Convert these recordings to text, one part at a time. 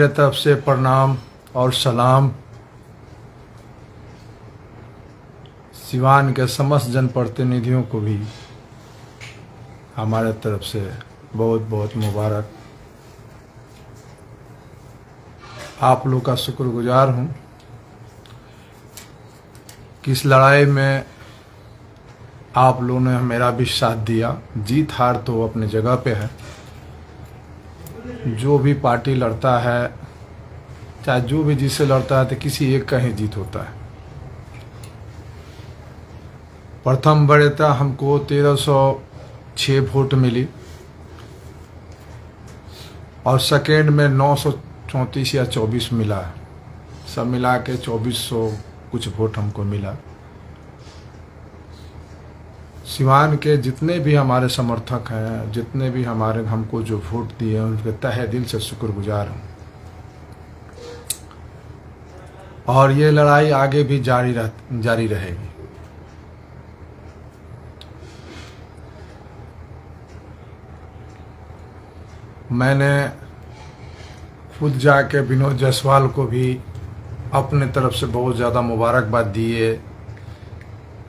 मेरे तरफ से प्रणाम और सलाम सिवान के समस्त जनप्रतिनिधियों को भी हमारे तरफ से बहुत बहुत मुबारक। आप लोग का शुक्रगुजार हूँ कि इस लड़ाई में आप लोगों ने मेरा भी साथ दिया। जीत हार तो अपनी जगह पे है। जो भी पार्टी लड़ता है, चाहे जो भी जिससे लड़ता है, तो किसी एक का ही जीत होता है। प्रथम वरीयता हमको 1306 वोट मिली और सेकेंड में 934 या 24 मिला। सब मिला के 2400 कुछ वोट हमको मिला। सिवान के जितने भी हमारे समर्थक हैं, जितने भी हमारे हमको जो वोट दिए हैं, उनके तहे दिल से शुक्रगुजार हूँ। और ये लड़ाई आगे भी जारी रहेगी। मैंने खुद जाके विनोद जायसवाल को भी अपने तरफ से बहुत ज़्यादा मुबारकबाद दिए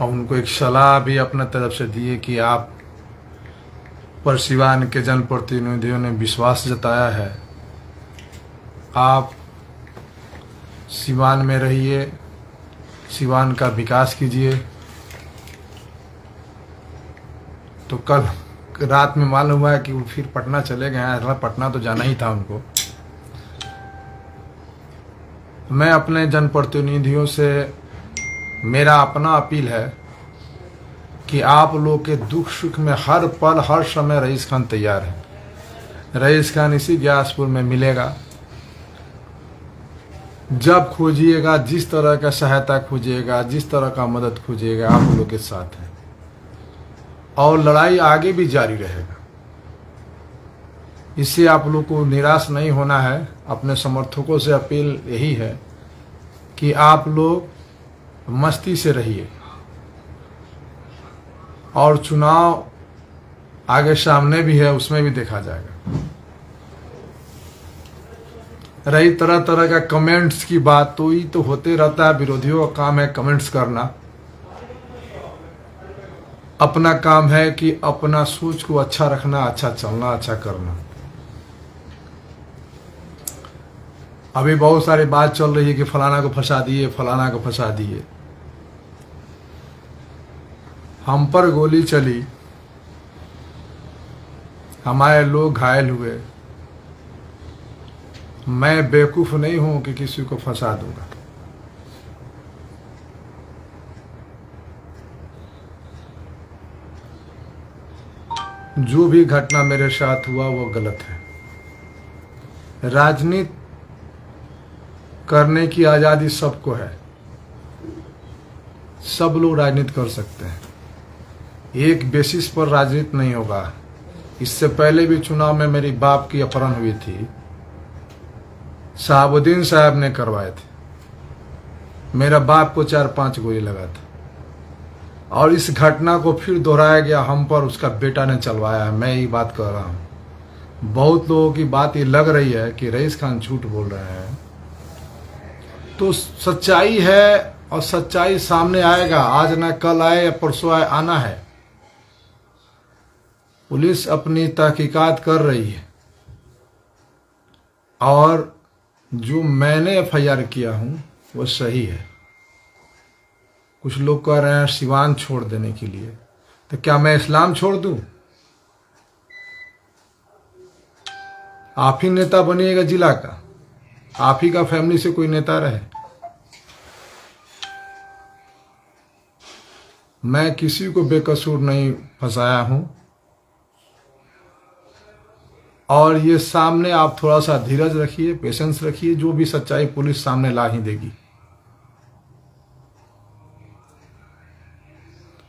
और उनको एक सलाह भी अपने तरफ से दिए कि आप पर सिवान के जनप्रतिनिधियों ने विश्वास जताया है, आप सिवान में रहिए, सिवान का विकास कीजिए। तो कल रात में मालूम हुआ है कि वो फिर पटना चले गए हैं। पटना तो जाना ही था उनको। मैं अपने जनप्रतिनिधियों से मेरा अपना अपील है कि आप लोग के दुख सुख में हर पल हर समय रईस खान तैयार है। रईस खान इसी ग्यासपुर में मिलेगा। जब खोजिएगा, जिस तरह का सहायता खोजिएगा, जिस तरह का मदद खोजिएगा, आप लोग के साथ है और लड़ाई आगे भी जारी रहेगा। इससे आप लोग को निराश नहीं होना है। अपने समर्थकों से अपील यही है कि आप लोग मस्ती से रहिए और चुनाव आगे सामने भी है, उसमें भी देखा जाएगा। रही तरह तरह का कमेंट्स की बात, तो ये तो होते रहता है। विरोधियों का काम है कमेंट्स करना। अपना काम है कि अपना सोच को अच्छा रखना, अच्छा चलना, अच्छा करना। अभी बहुत सारी बात चल रही है कि फलाना को फंसा दिए, फलाना को फंसा दिए। हम पर गोली चली, हमारे लोग घायल हुए। मैं बेवकूफ नहीं हूं कि किसी को फंसा दूंगा। जो भी घटना मेरे साथ हुआ वो गलत है। राजनीति करने की आज़ादी सबको है। सब लोग राजनीति कर सकते हैं। एक बेसिस पर राजनीति नहीं होगा। इससे पहले भी चुनाव में मेरी बाप की अपहरण हुई थी, शहाबुद्दीन साहब ने करवाए थे। मेरा बाप को 4-5 गोली लगा था और इस घटना को फिर दोहराया गया हम पर, उसका बेटा ने चलवाया है। मैं ये बात कर रहा हूँ। बहुत लोगों की बात ये लग रही है कि रईस खान झूठ बोल रहे हैं, तो सच्चाई है और सच्चाई सामने आएगा। आज ना कल आए या परसों आए, आना है। पुलिस अपनी तहकीकात कर रही है और जो मैंने एफआईआर किया हूं वो सही है। कुछ लोग कह रहे हैं सिवान छोड़ देने के लिए, तो क्या मैं इस्लाम छोड़ दूं? आप ही नेता बनिएगा जिला का, आप ही का फैमिली से कोई नेता रहे। मैं किसी को बेकसूर नहीं फंसाया हूं और ये सामने आप थोड़ा सा धीरज रखिए, पेशेंस रखिए। जो भी सच्चाई पुलिस सामने ला ही देगी।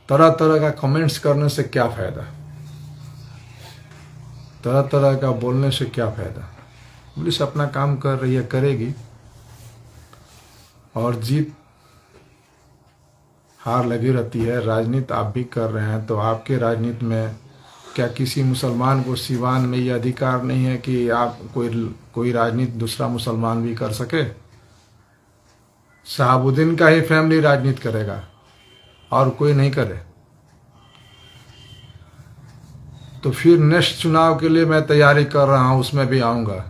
तरह तरह का कमेंट्स करने से क्या फायदा, तरह तरह का बोलने से क्या फायदा। पुलिस अपना काम कर रही है, करेगी। और जीत हार लगी रहती है। राजनीति आप भी कर रहे हैं, तो आपके राजनीति में क्या किसी मुसलमान को सिवान में ये अधिकार नहीं है कि आप कोई राजनीति दूसरा मुसलमान भी कर सके? शहाबुद्दीन का ही फैमिली राजनीति करेगा और कोई नहीं करे। तो फिर नेक्स्ट चुनाव के लिए मैं तैयारी कर रहा हूं, उसमें भी आऊंगा।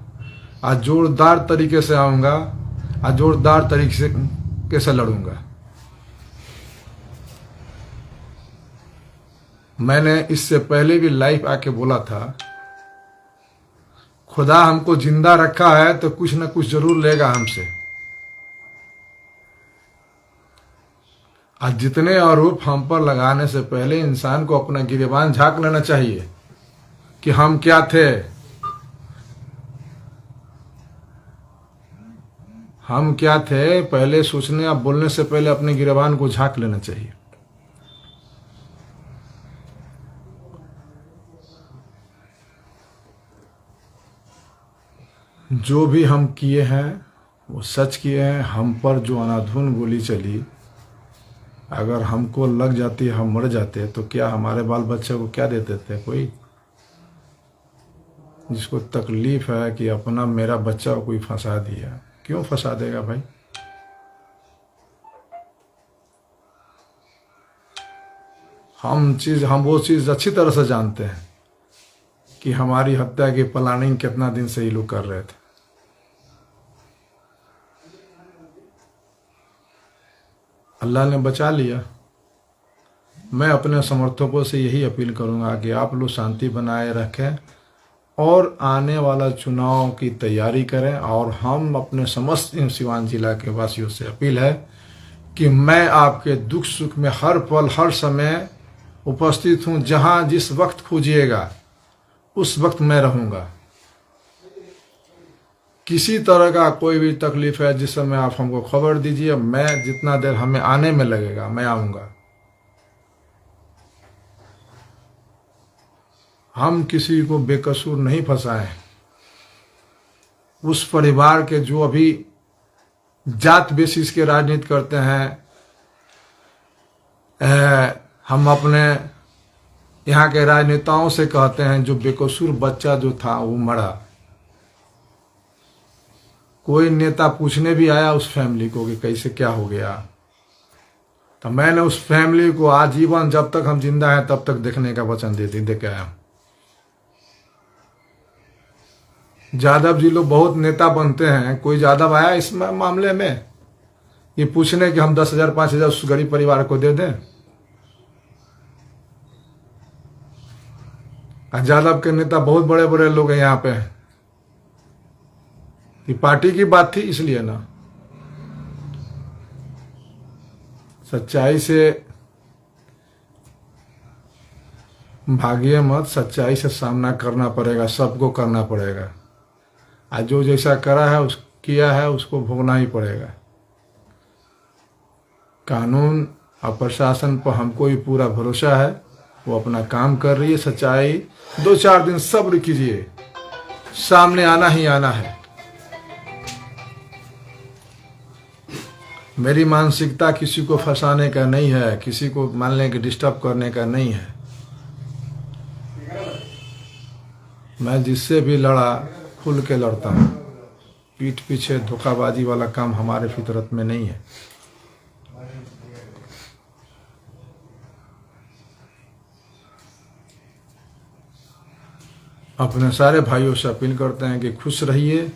आज जोरदार तरीके से आऊंगा, आज जोरदार तरीके से लड़ूंगा। मैंने इससे पहले भी लाइव आके बोला था, खुदा हमको जिंदा रखा है तो कुछ न कुछ जरूर लेगा हमसे। आज जितने आरोप हम पर लगाने से पहले इंसान को अपना गिरेबान झांक लेना चाहिए कि हम क्या थे, हम क्या थे। पहले सोचने या बोलने से पहले अपने गिरेबान को झांक लेना चाहिए। जो भी हम किए हैं वो सच किए हैं। हम पर जो अनाधुन गोली चली, अगर हमको लग जाती, हम मर जाते, तो क्या हमारे बाल बच्चे को क्या देते थे? कोई जिसको तकलीफ है कि अपना मेरा बच्चा को कोई फंसा दिया, क्यों फंसा देगा भाई? हम वो चीज अच्छी तरह से जानते हैं कि हमारी हत्या की प्लानिंग कितना दिन से ये लोग कर रहे थे। अल्लाह ने बचा लिया। मैं अपने समर्थकों से यही अपील करूंगा कि आप लोग शांति बनाए रखें और आने वाला चुनाव की तैयारी करें। और हम अपने समस्त सिवान जिला के वासियों से अपील है कि मैं आपके दुख सुख में हर पल हर समय उपस्थित हूं। जहां जिस वक्त खोजिएगा उस वक्त मैं रहूंगा। किसी तरह का कोई भी तकलीफ है जिस समय आप हमको खबर दीजिए। मैं जितना देर हमें आने में लगेगा मैं आऊंगा। हम किसी को बेकसूर नहीं फंसाए। उस परिवार के जो अभी जात बेसिस के राजनीति करते हैं, हम अपने यहाँ के राजनेताओं से कहते हैं जो बेकसूर बच्चा जो था वो मरा। कोई नेता पूछने भी आया उस फैमिली को कि कैसे क्या हो गया, तो मैंने उस फैमिली को आजीवन जब तक हम जिंदा हैं तब तक देखने का वचन दे के आया। यादव जी लोग बहुत नेता बनते हैं, कोई यादव आया इस मामले में ये पूछने कि हम 10,000 5,000 उस गरीब परिवार को दे दें? यादव के नेता बहुत बड़े बड़े लोग हैं यहाँ पे। ये पार्टी की बात थी इसलिए ना। सच्चाई से भागिए मत, सच्चाई से सामना करना पड़ेगा, सबको करना पड़ेगा। आज जो जैसा करा है किया है उसको भोगना ही पड़ेगा। कानून और प्रशासन पर हमको भी पूरा भरोसा है, वो अपना काम कर रही है। सच्चाई 2-4 दिन सब्र कीजिए, सामने आना ही आना है। मेरी मानसिकता किसी को फंसाने का नहीं है, किसी को मान लें कि डिस्टर्ब करने का नहीं है। मैं जिससे भी लड़ा खुल के लड़ता हूं। पीठ पीछे धोखाबाजी वाला काम हमारे फितरत में नहीं है। अपने सारे भाइयों से अपील करते हैं कि खुश रहिए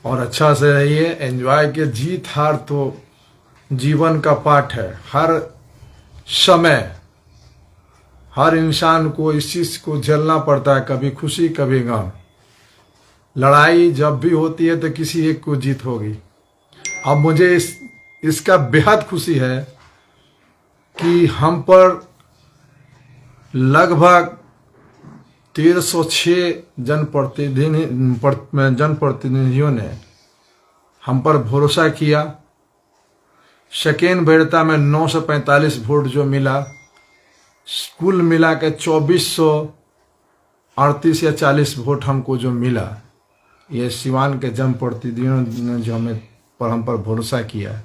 और अच्छा से रहिए, एंजॉय के। जीत हार तो जीवन का पाठ है। हर समय हर इंसान को इस चीज को झेलना पड़ता है, कभी खुशी कभी गम। लड़ाई जब भी होती है तो किसी एक को जीत होगी। अब मुझे इसका बेहद खुशी है कि हम पर लगभग 1306 जनप्रतिनिधियों ने हम पर भरोसा किया। सेकेंड वैधता में 945 वोट जो मिला, कुल मिला के 2438 या 40 वोट हमको जो मिला, ये सिवान के जनप्रतिनिधियों ने जो हम पर भरोसा किया,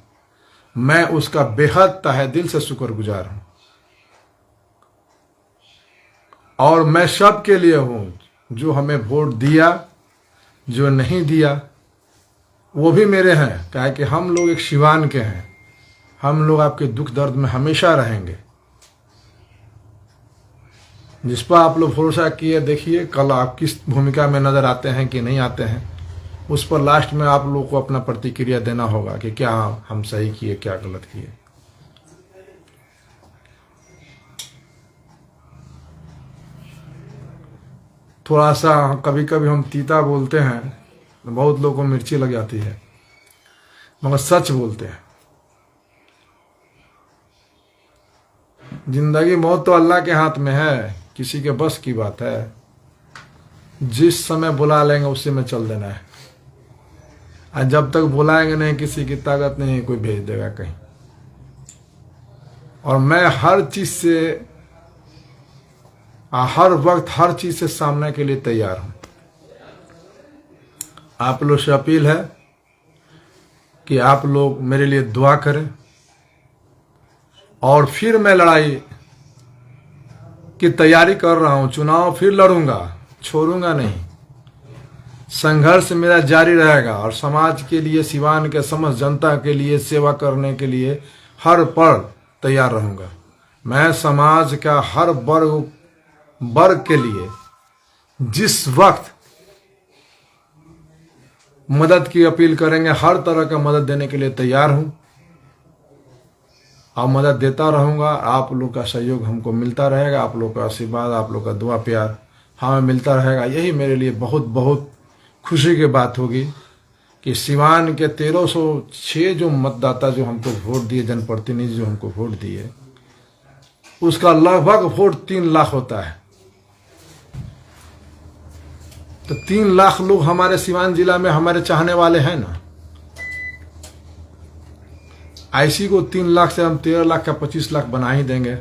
मैं उसका बेहद तहे दिल से शुक्रगुजार हूं। और मैं सब के लिए हूँ, जो हमें वोट दिया, जो नहीं दिया वो भी मेरे हैं। क्या है कि हम लोग एक सिवान के हैं, हम लोग आपके दुख दर्द में हमेशा रहेंगे। जिस पर आप लोग भरोसा किए, देखिए कल आप किस भूमिका में नजर आते हैं कि नहीं आते हैं, उस पर लास्ट में आप लोग को अपना प्रतिक्रिया देना होगा कि क्या हम सही किए, क्या गलत किए। थोड़ा सा कभी कभी हम तीता बोलते हैं, बहुत लोगों को मिर्ची लग जाती है, मगर सच बोलते हैं। जिंदगी मौत तो अल्लाह के हाथ में है, किसी के बस की बात है। जिस समय बुला लेंगे उसी में चल देना है, और जब तक बुलाएंगे नहीं, किसी की ताकत नहीं कोई भेज देगा कहीं। और मैं हर चीज से, हर वक्त हर चीज से सामने के लिए तैयार हूं। आप लोग से अपील है कि आप लोग मेरे लिए दुआ करें, और फिर मैं लड़ाई की तैयारी कर रहा हूं। चुनाव फिर लड़ूंगा, छोड़ूंगा नहीं। संघर्ष मेरा जारी रहेगा, और समाज के लिए, सिवान के समस्त जनता के लिए सेवा करने के लिए हर पल तैयार रहूंगा। मैं समाज का हर वर्ग के लिए जिस वक्त मदद की अपील करेंगे, हर तरह का मदद देने के लिए तैयार हूं, और मदद देता रहूंगा। आप लोग का सहयोग हमको मिलता रहेगा, आप लोग का आशीर्वाद, आप लोग का दुआ प्यार हमें मिलता रहेगा। यही मेरे लिए बहुत बहुत खुशी की बात होगी कि सिवान के 1306 जो मतदाता जो हमको वोट दिए, जनप्रतिनिधि जो हमको वोट दिए, उसका लगभग वोट 3 लाख होता है। तो 3 लाख लोग हमारे सिवान जिला में हमारे चाहने वाले हैं ना। ऐसी को 3 लाख से हम 13 लाख का 25 लाख बना ही देंगे।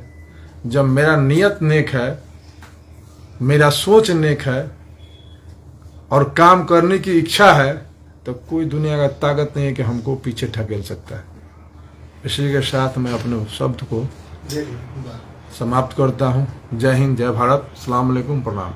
जब मेरा नियत नेक है, मेरा सोच नेक है, और काम करने की इच्छा है, तो कोई दुनिया का ताकत नहीं है कि हमको पीछे ढकेल सकता है। इसी के साथ मैं अपने शब्द को समाप्त करता हूँ। जय हिंद, जय भारत, अस्सलाम वालेकुम, प्रणाम।